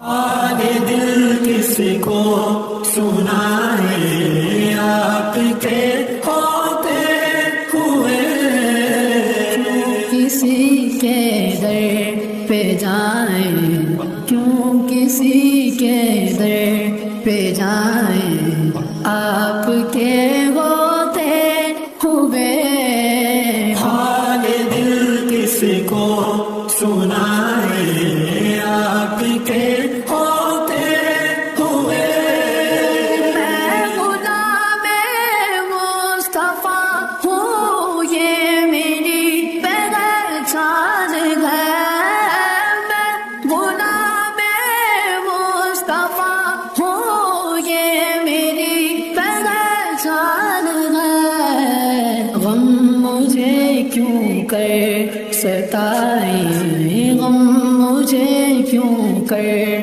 حال دل کس کو سنائے آپ کے ہوتے ہوئے، کسی کے در پہ جائیں، کیوں کسی کے در پہ جائیں، آپ کے ہوتے ہوئے حال دل کس کو سنائے آپ کے ہوتے ہوئے۔ میں غلام مصطفیٰ ہوں، یہ میری پہچان ہے، میں غلام مصطفیٰ ہوں، یہ میری پہچان ہے۔ غم مجھے کیوں کر ستائے، غم مجھے کیوں کر